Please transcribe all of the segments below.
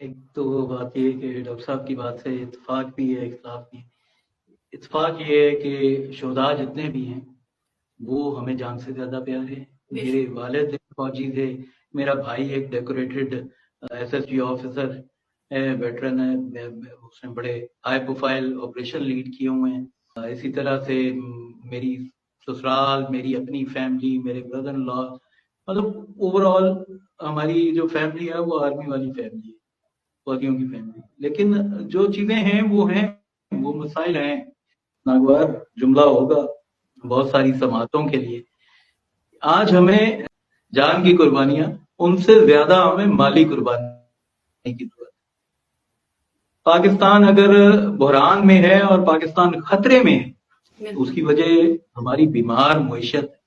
ایک تو بات یہ ہے کہ ڈاکٹر صاحب کی بات سے اتفاق بھی ہے، اختلاف بھی ہے۔ اتفاق یہ ہے کہ شہداء جتنے بھی ہیں وہ ہمیں جان سے زیادہ پیارے ہیں۔ میرے والد فوجی تھے، میرا بھائی ایک decorated S S G officer ہے، ویٹرن ہے، اس نے بڑے ہائی پروفائل آپریشن لیڈ کیے ہوئے ہیں۔ اسی طرح سے میری سسرال، میری اپنی فیملی، میرے بردر ان لا، مطلب اوور آل ہماری جو فیملی ہے وہ آرمی والی فیملی ہے، فوجیوں کی فیملی۔ لیکن جو چیزیں ہیں وہ مسائل ہیں، ناگوار جملہ ہوگا بہت ساری سماعتوں کے لیے۔ آج ہمیں جان کی قربانیاں، ان سے زیادہ ہمیں مالی قربانی کی ضرورت ہے۔ پاکستان اگر بحران میں ہے اور پاکستان خطرے میں ہے، اس کی وجہ ہماری بیمار معیشت ہے۔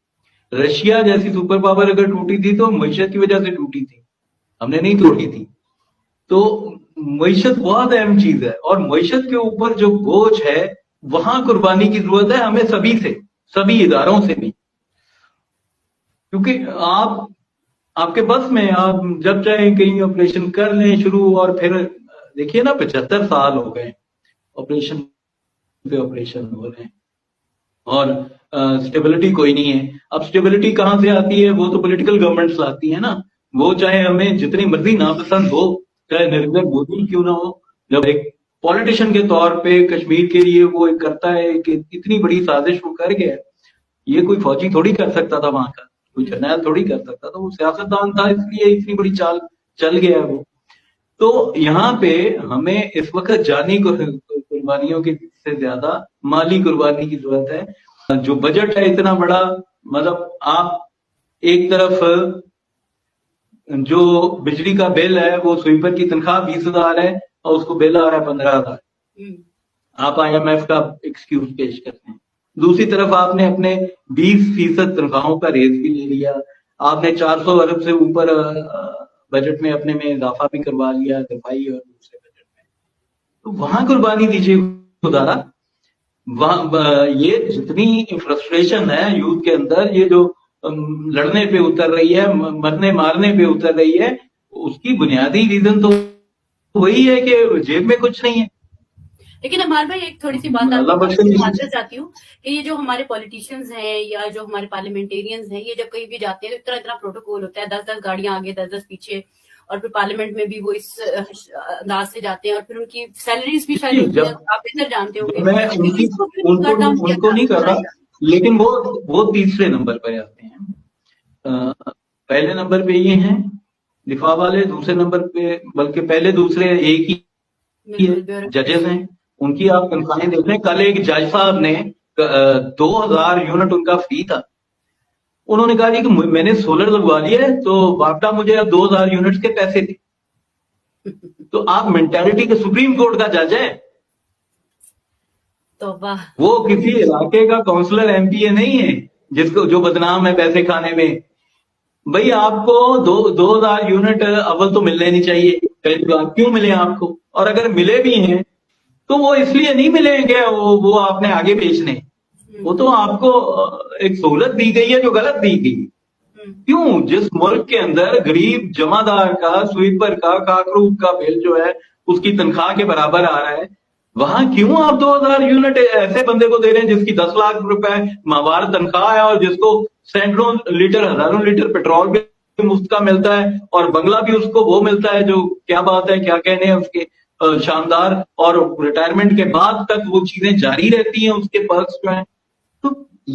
رشیا جیسی سپر پاور اگر ٹوٹی تھی تو معیشت کی وجہ سے ٹوٹی تھی، ہم نے نہیں توڑی تھی۔ تو معیشت بہت اہم چیز ہے، اور معیشت کے اوپر جو بوجھ ہے وہاں قربانی کی ضرورت ہے ہمیں سبھی اداروں سے بھی، کیونکہ آپ کے بس میں آپ جب چاہیں کہیں آپریشن کر لیں شروع، اور پھر دیکھیے نا 75 سال ہو گئے آپریشن پہ آپریشن ہو رہے ہیں، اور اسٹیبلٹی کوئی نہیں ہے۔ اب اسٹیبلٹی کہاں سے آتی ہے؟ وہ تو پولیٹیکل گورنمنٹس لاتی ہیں نا، وہ چاہے ہمیں جتنی مرضی ناپسند ہو، چاہے نریندر مودی کیوں نہ ہو۔ جب ایک پولیٹیشین کے طور پہ کشمیر کے لیے وہ ایک کرتا ہے کہ اتنی بڑی سازش وہ کر گیا، یہ کوئی فوجی تھوڑی کر سکتا تھا، وہاں کا کوئی جرنیل تھوڑی کر سکتا تھا، وہ سیاستدان تھا، اس لیے اتنی بڑی چال چل گیا وہ۔ تو یہاں پہ ہمیں اس وقت جانی قربانیوں کی سے زیادہ مالی قربانی کی ضرورت ہے۔ جو بجٹ ہے اتنا بڑا، مطلب آپ ایک طرف جو بجلی کا بل ہے وہ سویپر کی تنخواہ 20,000 ہے اور اس کو بل آ رہا ہے 15,000، آپ آئی ایم ایف کا ایکسکیوز پیش کرتے ہیں۔ دوسری طرف آپ نے اپنے 20% تنخواہوں کا ریز بھی لے لیا، آپ نے 400 ارب سے اوپر بجٹ میں اپنے میں اضافہ بھی کروا لیا دفاعی اور دوسرے بجٹ میں۔ تو وہاں قربانی دیجیے خدا، وہاں یہ جتنی فرسٹریشن ہے یوتھ کے اندر، یہ جو لڑنے پہ اتر رہی ہے، مرنے مارنے پہ اتر رہی ہے، اس کی بنیادی ریزن تو وہی ہے کہ جیب میں کچھ نہیں ہے۔ لیکن امار بھائی ایک تھوڑی سی بات معذرت چاہتی ہوں کہ یہ جو ہمارے پولیٹیشینز ہیں یا جو ہمارے پارلیمنٹیرینز ہیں، یہ جب کہیں بھی جاتے ہیں تو اتنا پروٹوکول ہوتا ہے، 10 گاڑیاں آگے 10 پیچھے، اور پھر پارلیمنٹ میں بھی وہ اس انداز سے جاتے ہیں، اور پھر ان کی سیلریز بھی شاید آپ بہتر جانتے ہوں گے۔ میں ان کو نہیں کر رہا، لیکن وہ تیسرے نمبر پر آتے ہیں۔ پہلے نمبر پہ یہ ہیں دفاع والے، دوسرے نمبر پہ، بلکہ پہلے دوسرے ایک ہی ججز ہیں، ان کی آپ تنخواہیں دیکھ لیں۔ کل ایک جج صاحب نے 2,000 یونٹ ان کا فری تھا، انہوں نے کہا جی کہ میں نے سولر لگوا لیا ہے تو باپٹا مجھے اب 2,000 یونٹس کے پیسے دے۔ تو آپ مینٹالٹی کے سپریم کورٹ کا جج ہے، وہ کسی علاقے کا کونسلر ایم پی اے نہیں ہے جس کو جو بدنام ہے پیسے کھانے میں۔ بھئی آپ کو 2,000 یونٹ اول تو ملنے نہیں چاہیے، پہلی بات کیوں ملے آپ کو، اور اگر ملے بھی ہیں تو وہ اس لیے نہیں ملیں گے وہ آپ نے آگے بیچنے، وہ تو آپ کو ایک سہولت دی گئی ہے جو غلط دی گئی۔ کیوں؟ جس ملک کے اندر غریب جمع دار کا، سویپر کا، کاکروب کا بل جو ہے اس کی تنخواہ کے برابر آ رہا ہے، وہاں کیوں آپ 2,000 یونٹ ایسے بندے کو دے رہے ہیں جس کی 10 لاکھ روپے ماہوار تنخواہ ہے، اور جس کو سینکڑوں لیٹر، ہزاروں لیٹر پیٹرول بھی مفت کا ملتا ہے، اور بنگلہ بھی اس کو وہ ملتا ہے جو کیا بات ہے، کیا کہنے ہیں اس کے شاندار، اور ریٹائرمنٹ کے بعد تک وہ چیزیں جاری رہتی ہیں اس کے پرکس جو ہیں۔ تو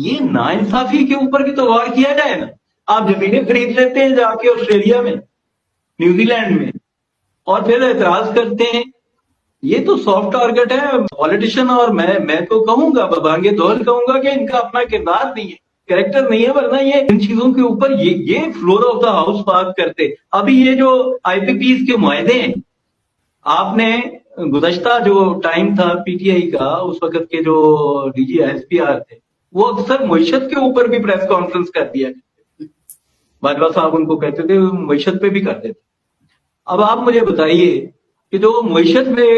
یہ ناانصافی کے اوپر بھی تو غور کیا جائے نا۔ آپ زمینیں خرید لیتے ہیں جا کے آسٹریلیا میں، نیوزی لینڈ میں، اور پھر اعتراض کرتے ہیں۔ یہ تو سافٹ ٹارگٹ ہے پولیٹیشین، اور میں تو کہوں گا، ببانگے دور کہوں گا کہ ان کا اپنا کردار نہیں ہے، کریکٹر نہیں ہے، ورنہ یہ ان چیزوں کے اوپر یہ فلور آف دا ہاؤس بات کرتے۔ ابھی یہ جو آئی پی پیز کے معاہدے ہیں، آپ نے گزشتہ جو ٹائم تھا پی ٹی آئی کا، اس وقت کے جو D G S P R تھے، وہ اکثر معیشت کے اوپر بھی پریس کانفرنس کر دیا کرتے، باجوہ صاحب ان کو کہتے تھے، معیشت پہ بھی کرتے تھے۔ اب آپ مجھے بتائیے کہ جو معیشت میں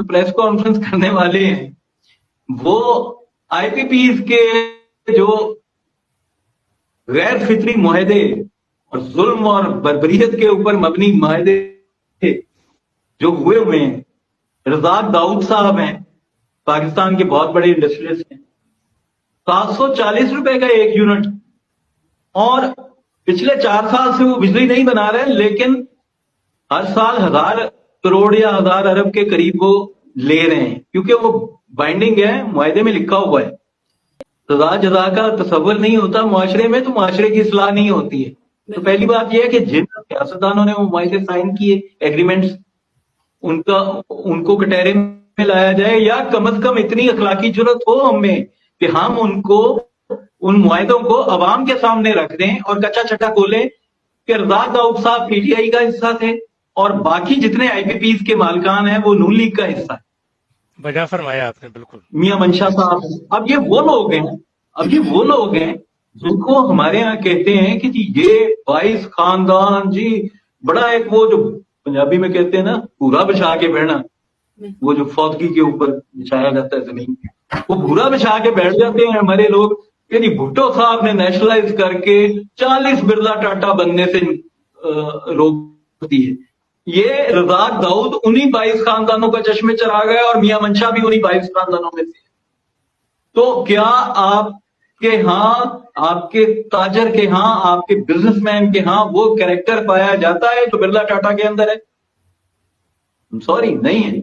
پریس کانفرنس کرنے والے ہیں، وہ آئی پی پیز کے جو غیر فطری معاہدے اور ظلم اور بربریت کے اوپر مبنی معاہدے تھے، جو ہوئے ہیں. رزاق داؤد صاحب ہیں, پاکستان کے بہت بڑے انڈسٹریلسٹ ہیں, 740 روپے کا ایک یونٹ, اور پچھلے 4 سال سے وہ بجلی نہیں بنا رہے, لیکن ہر سال 1000 کروڑ یا 1000 ارب کے قریب وہ لے رہے ہیں, کیونکہ وہ بائنڈنگ ہے, معاہدے میں لکھا ہوا ہے. رضا جزا کا تصور نہیں ہوتا معاشرے میں, تو معاشرے کی اصلاح نہیں ہوتی ہے. تو پہلی بات یہ ہے کہ جن سیاستدانوں نے وہ معاہدے سائن کیے, ایگریمنٹس, ان کو کٹہرے میں لایا جائے, یا کم از کم اتنی اخلاقی جرت ہو ہم میں کہ ہم ان معاہدوں کو عوام کے سامنے رکھ دیں اور کچا چٹا کھولیں کہ رزاق داؤد صاحب پی ٹی آئی کا حصہ تھے اور باقی جتنے آئی پی پیز کے مالکان ہیں وہ نون لیگ کا حصہ ہے. بجا فرمایا آپ نے بالکل. میاں منشا صاحب, اب یہ وہ لوگ ہیں جن کو ہمارے ہاں کہتے ہیں کہ جی یہ 22 خاندان, جی بڑا ایک وہ جو پنجابی میں کہتے ہیں نا بھورا بچھا کے بیٹھنا, وہ جو فوتگی کے اوپر بچھایا جاتا ہے زمین, وہ بھورا بچھا کے بیٹھ جاتے ہیں ہمارے لوگ کہ جی بھٹو صاحب نے نیشنلائز کر کے 40 برلا ٹاٹا بننے سے روک دی ہے. یہ رزاق داؤد انہی 22 خاندانوں کا چشمے چراغ ہے, اور میاں منشا بھی انہی 22 خاندانوں میں سے. تو کیا آپ کے ہاں, آپ کے تاجر کے ہاں, آپ کے بزنس مین کے ہاں وہ کریکٹر پایا جاتا ہے جو برلا ٹاٹا کے اندر ہے؟ سوری, نہیں ہے.